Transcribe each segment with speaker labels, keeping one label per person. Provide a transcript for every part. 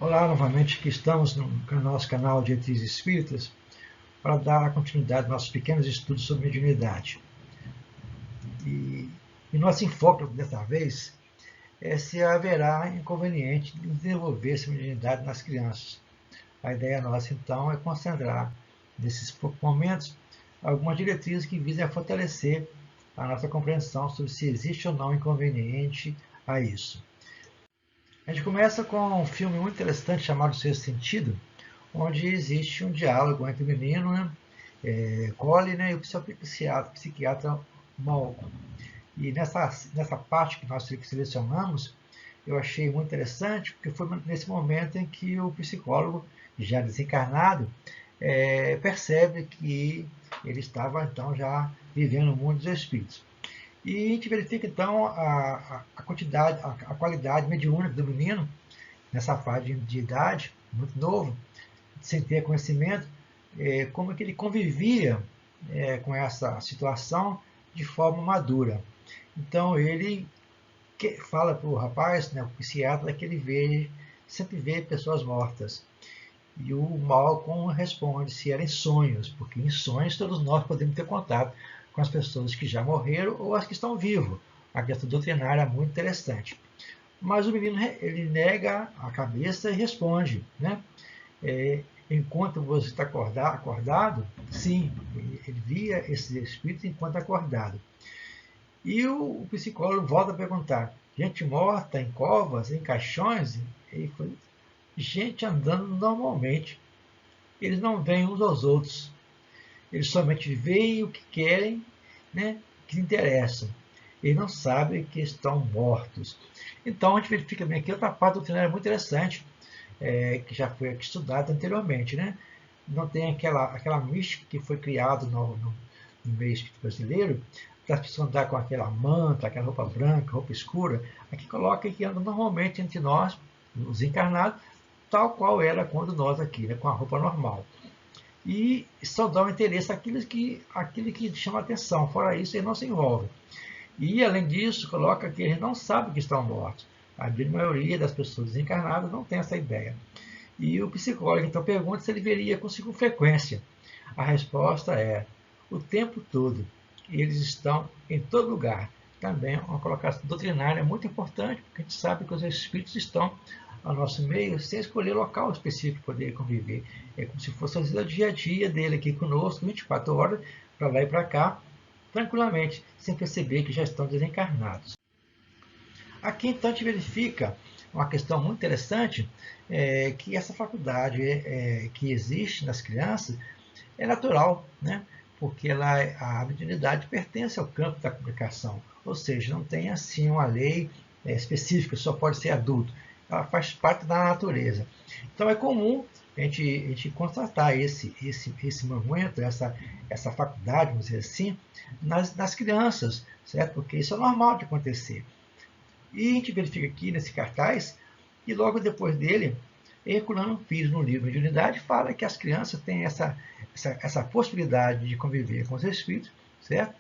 Speaker 1: Olá, novamente aqui estamos no nosso canal de Diretrizes Espíritas para dar continuidade aos nossos pequenos estudos sobre mediunidade. E nosso enfoque dessa vez é se haverá inconveniente de desenvolver essa mediunidade nas crianças. A ideia nossa, então, é concentrar nesses poucos momentos algumas diretrizes que visem a fortalecer a nossa compreensão sobre se existe ou não inconveniente a isso. A gente começa com um filme muito interessante chamado Sexto Sentido, onde existe um diálogo entre o menino, né, Cole, né, e o seu psiquiatra Malcolm. E nessa parte que nós selecionamos, eu achei muito interessante, porque foi nesse momento em que o psicólogo, já desencarnado, percebe que ele estava então já vivendo o mundo dos espíritos. E a gente verifica então a quantidade, a qualidade mediúnica do menino nessa fase de idade, muito novo, sem ter conhecimento, como é que ele convivia com essa situação de forma madura. Então ele fala para o rapaz, né, o psiquiatra, que ele sempre vê pessoas mortas. E o Malcolm responde se eram sonhos, porque em sonhos todos nós podemos ter contato com as pessoas que já morreram ou as que estão vivas. A questão doutrinária é muito interessante. Mas o menino ele nega a cabeça e responde, né? Enquanto você está acordado, sim, ele via esse espírito enquanto acordado. E o psicólogo volta a perguntar: gente morta em covas, em caixões? Ele falou: gente andando normalmente. Eles não veem uns aos outros. Eles somente veem o que querem, né, que interessam. Eles não sabem que estão mortos. Então a gente verifica bem aqui outra parte do cenário muito interessante, que já foi estudado anteriormente, né? Não tem aquela mística que foi criada no meio espírita brasileiro, para as pessoas andar com aquela manta, aquela roupa branca, roupa escura. Aqui coloca que anda normalmente entre nós, os encarnados, tal qual era quando nós aqui, né, com a roupa normal. E só dá um interesse àquilo que chama atenção. Fora isso, ele não se envolve. E, além disso, coloca que eles não sabem que estão mortos. A grande maioria das pessoas desencarnadas não tem essa ideia. E o psicólogo então pergunta se ele veria com frequência. A resposta é: o tempo todo. Eles estão em todo lugar. Também uma colocação doutrinária muito importante, porque a gente sabe que os espíritos estão ao nosso meio sem escolher local específico para poder conviver. É como se fosse o dia a dia dele aqui conosco, 24 horas, para lá e para cá, tranquilamente, sem perceber que já estão desencarnados. Aqui, então, a gente verifica uma questão muito interessante, que essa faculdade que existe nas crianças é natural, né? Porque a mediunidade pertence ao campo da comunicação, ou seja, não tem assim uma lei específica, só pode ser adulto. Ela faz parte da natureza. Então é comum a gente constatar esse momento, essa faculdade, vamos dizer assim, nas crianças, certo? Porque isso é normal de acontecer. E a gente verifica aqui nesse cartaz, e logo depois dele, Herculano Pires, no livro de Unidade, fala que as crianças têm essa possibilidade de conviver com os espíritos, certo?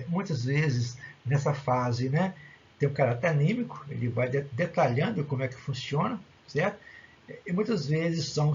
Speaker 1: Muitas vezes, nessa fase, né, tem um caráter anímico, ele vai detalhando como é que funciona, certo? E muitas vezes são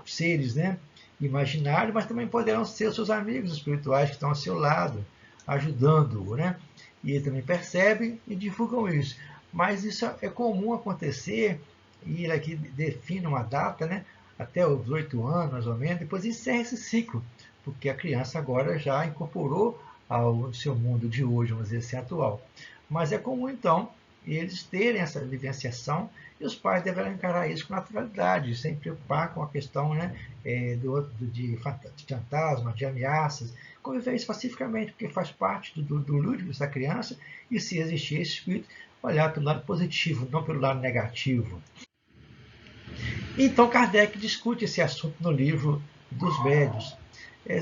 Speaker 1: seres, né, imaginários, mas também poderão ser os seus amigos espirituais que estão ao seu lado, ajudando-o, né? E ele também percebe e divulgam isso. Mas isso é comum acontecer, e ele aqui define uma data, né? Até os 8 anos, mais ou menos, depois encerra esse ciclo, porque a criança agora já incorporou ao seu mundo de hoje, vamos dizer assim, atual. Mas é comum, então, eles terem essa vivenciação e os pais deverão encarar isso com naturalidade, sem preocupar com a questão, né, de fantasma, de ameaças, conviver isso pacificamente, porque faz parte do lúdico dessa criança, e se existir esse espírito, olhar pelo lado positivo, não pelo lado negativo. Então Kardec discute esse assunto no livro dos médios.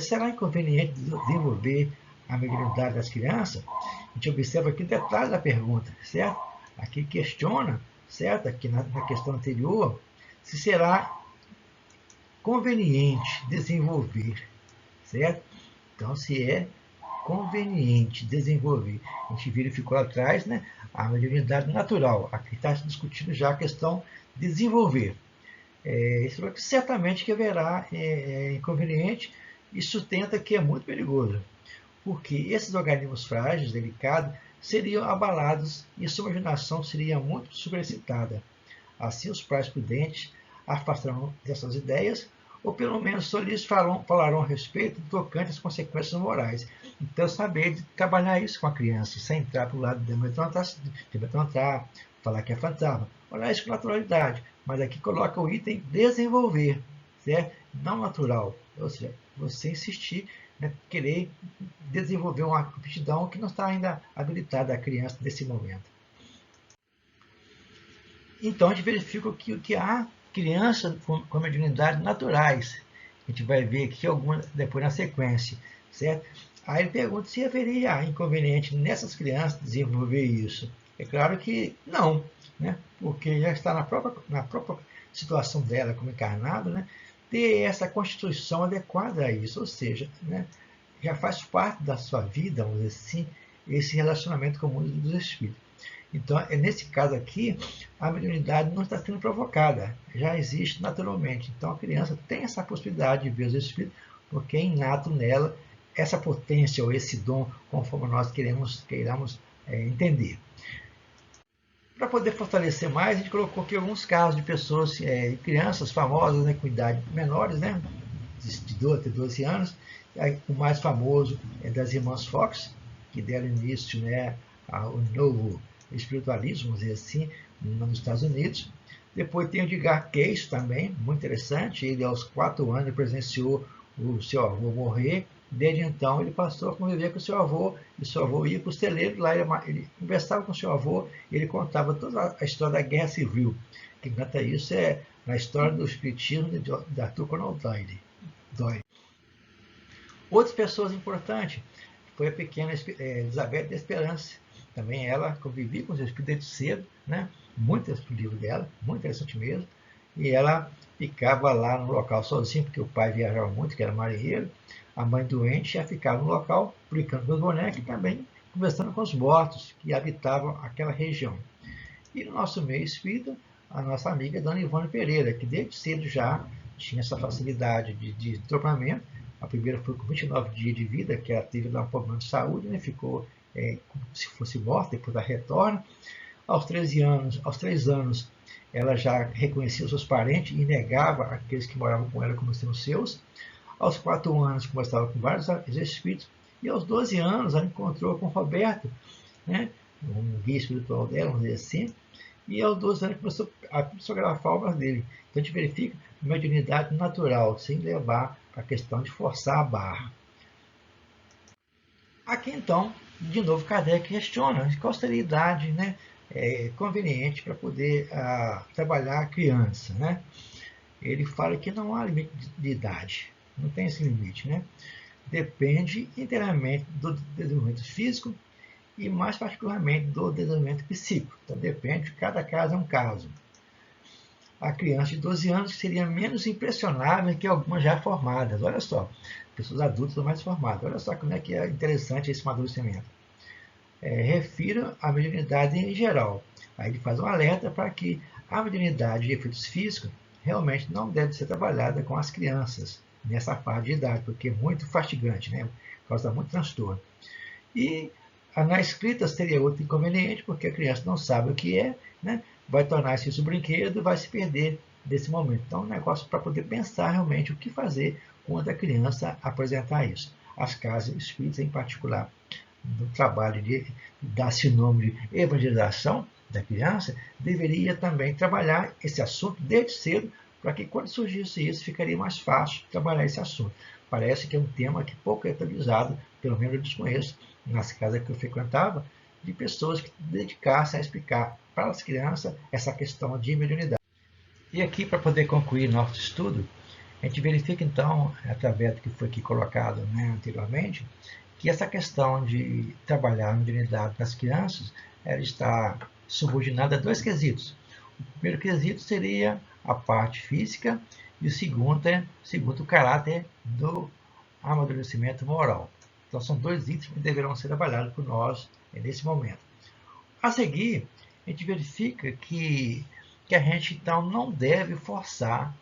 Speaker 1: Será inconveniente desenvolver a mediunidade das crianças? A gente observa aqui o detalhe da pergunta, certo? Aqui questiona, certo? Aqui na questão anterior, se será conveniente desenvolver, certo? Então, se é conveniente desenvolver. A gente verificou lá atrás, né, a mediunidade natural. Aqui está se discutindo já a questão de desenvolver. Isso certamente que haverá inconveniente e sustenta que é muito perigoso, porque esses organismos frágeis, delicados, seriam abalados e sua imaginação seria muito superexcitada. Assim, os pais prudentes afastarão dessas ideias, ou pelo menos só lhes falarão a respeito tocante às consequências morais. Então, saber de trabalhar isso com a criança, sem entrar para o lado de amedrontar, falar que é fantasma. Olhar isso com naturalidade, mas aqui coloca o item desenvolver, certo? Não natural. Ou seja, você insistir, né, querer desenvolver uma aptidão que não está ainda habilitada a criança nesse momento. Então, a gente verifica que há crianças com mediunidade naturais. A gente vai ver aqui algumas depois na sequência, certo? Aí ele pergunta se haveria inconveniente nessas crianças desenvolver isso. É claro que não, né? Porque já está na própria situação dela como encarnado, né? Ter essa constituição adequada a isso, ou seja, né? Já faz parte da sua vida, vamos dizer assim, esse relacionamento com o mundo dos espíritos. Então, nesse caso aqui, a mediunidade não está sendo provocada, já existe naturalmente. Então, a criança tem essa possibilidade de ver os espíritos, porque é inato nela essa potência ou esse dom, conforme nós queiramos entender. Para poder fortalecer mais, a gente colocou aqui alguns casos de pessoas, crianças famosas, né, com idade menores, né, de 12 anos. O mais famoso é das irmãs Fox, que deram início, né, ao novo espiritualismo, vamos dizer assim, nos Estados Unidos. Depois tem o Edgar Cayce também, muito interessante. Ele, aos 4 anos, presenciou o seu avô morrer. Desde então, ele passou a conviver com o seu avô, e o seu avô ia para o celeiro, lá ele conversava com o seu avô, e ele contava toda a história da Guerra Civil. Quem canta isso é na história do espiritismo de Arthur Conan Doyle. Outras pessoas importantes foi a pequena Elizabeth de Esperança. Também ela convivia com os espíritos desde cedo, né? Muito interessante o livro dela, muito interessante mesmo. E ela ficava lá no local sozinha, porque o pai viajava muito, que era marinheiro. A mãe doente já ficava no local, brincando com os bonecos e também conversando com os mortos que habitavam aquela região. E no nosso meio espírita, a nossa amiga Dona Ivone Pereira, que desde cedo já tinha essa facilidade de desdobramento. A primeira foi com 29 dias de vida, que ela teve um problema de saúde, né? Ficou como se fosse morta, depois ela retorna. Aos 3 anos, ela já reconhecia os seus parentes e negava aqueles que moravam com ela como sendo seus. Aos 4 anos, conversava com vários espíritos. E aos 12 anos, ela encontrou com Roberto, né? Um guia espiritual dela, vamos dizer assim. E aos 12 anos começou a psicografar obras dele. Então a gente verifica uma mediunidade natural, sem levar para a questão de forçar a barra. Aqui então, de novo, Kardec questiona qual seria a idade, né, conveniente para poder trabalhar a criança. Né? Ele fala que não há limite de idade, não tem esse limite. Né? Depende inteiramente do desenvolvimento físico e mais particularmente do desenvolvimento psíquico. Então depende, cada caso é um caso. A criança de 12 anos seria menos impressionável que algumas já formadas. Olha só, pessoas adultas mais formadas. Olha só como é que é interessante esse amadurecimento. Refiro à mediunidade em geral. Aí ele faz um alerta para que a mediunidade de efeitos físicos realmente não deve ser trabalhada com as crianças nessa fase de idade, porque é muito fastigante, né? Causa muito transtorno. E na escrita seria outro inconveniente, porque a criança não sabe o que é, né? Vai tornar-se isso um brinquedo e vai se perder desse momento. Então, é um negócio para poder pensar realmente o que fazer quando a criança apresentar isso. As casas espíritas, em particular, no trabalho de dar-se o nome de evangelização da criança, deveria também trabalhar esse assunto desde cedo, para que quando surgisse isso, ficaria mais fácil trabalhar esse assunto. Parece que é um tema que pouco é atualizado, pelo menos eu desconheço, nas casas que eu frequentava, de pessoas que dedicassem a explicar para as crianças essa questão de mediunidade. E aqui, para poder concluir nosso estudo, a gente verifica então, através do que foi aqui colocado, né, anteriormente, que essa questão de trabalhar a mediunidade das crianças, ela está subordinada a 2 quesitos. O primeiro quesito seria a parte física e o segundo o caráter do amadurecimento moral. Então, são dois itens que deverão ser trabalhados por nós nesse momento. A seguir, a gente verifica que a gente, então, não deve forçar,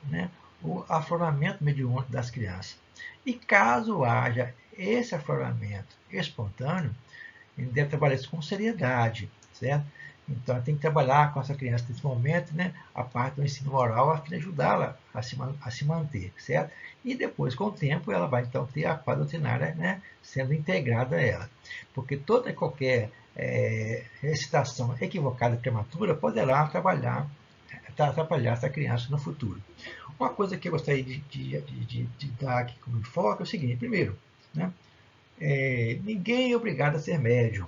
Speaker 1: né, o afloramento mediúnico das crianças. E caso haja esse afloramento espontâneo, a gente deve trabalhar isso com seriedade, certo? Então, tem que trabalhar com essa criança nesse momento, né, a parte do ensino moral, a fim de ajudá-la a se manter, certo? E depois, com o tempo, ela vai, então, ter a paz doutrinária, né, sendo integrada a ela. Porque toda e qualquer recitação equivocada e prematura poderá atrapalhar essa criança no futuro. Uma coisa que eu gostaria de dar aqui como enfoque é o seguinte: primeiro, né, ninguém é obrigado a ser médium.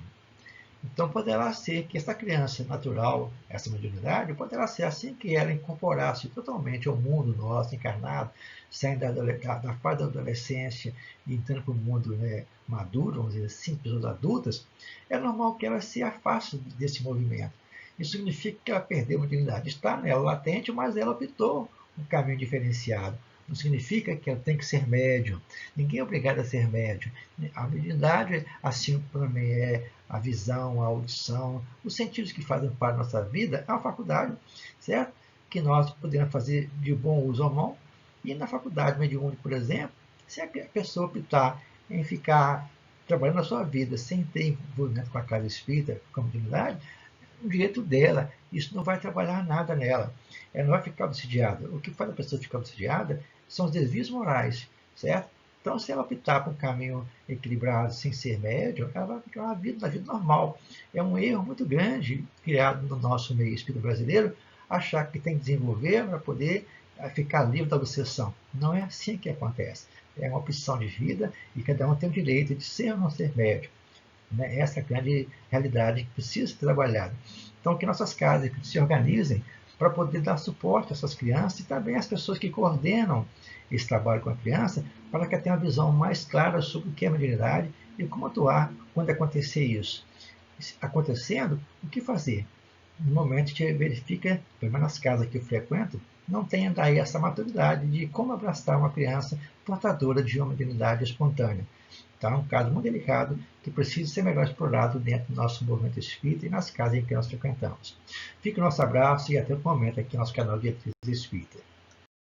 Speaker 1: Então, poderá ser que essa criança natural, essa mediunidade, poderá ser assim que ela incorporar-se totalmente ao mundo nosso, encarnado, saindo da fase da adolescência e entrando para o mundo, né, maduro, vamos dizer assim, pessoas adultas. É normal que ela se afaste desse movimento. Isso significa que ela perdeu a mediunidade. Está nela latente, mas ela optou um caminho diferenciado. Não significa que ela tem que ser médium. Ninguém é obrigado a ser médium. A mediunidade, assim como também é a visão, a audição, os sentidos que fazem parte da nossa vida, é uma faculdade, certo? Que nós podemos fazer de bom uso ou não. E na faculdade mediúnica, por exemplo, se a pessoa optar em ficar trabalhando na sua vida sem ter envolvimento com a casa espírita, com a mediunidade, o direito dela, isso não vai trabalhar nada nela. Ela não vai ficar obsidiada. O que faz a pessoa ficar obsidiada são os desvios morais, certo? Então, se ela optar por um caminho equilibrado, sem ser médium, ela vai ficar uma vida normal. É um erro muito grande criado no nosso meio espírita brasileiro, achar que tem que desenvolver para poder ficar livre da obsessão. Não é assim que acontece. É uma opção de vida e cada um tem o direito de ser ou não ser médium. Né? Essa é a grande realidade que precisa ser trabalhada. Então, que nossas casas se organizem para poder dar suporte a essas crianças e também às pessoas que coordenam esse trabalho com a criança, para que tenham uma visão mais clara sobre o que é a mediunidade e como atuar quando acontecer isso. Acontecendo, o que fazer? No momento a gente verifica, pelo menos nas casas que eu frequento, não tem ainda aí essa maturidade de como abraçar uma criança portadora de uma mediunidade espontânea. Então, é um caso muito delicado que precisa ser melhor explorado dentro do nosso movimento espírita e nas casas em que nós frequentamos. Fica o nosso abraço e até o momento aqui no nosso canal de Diretrizes Espírita.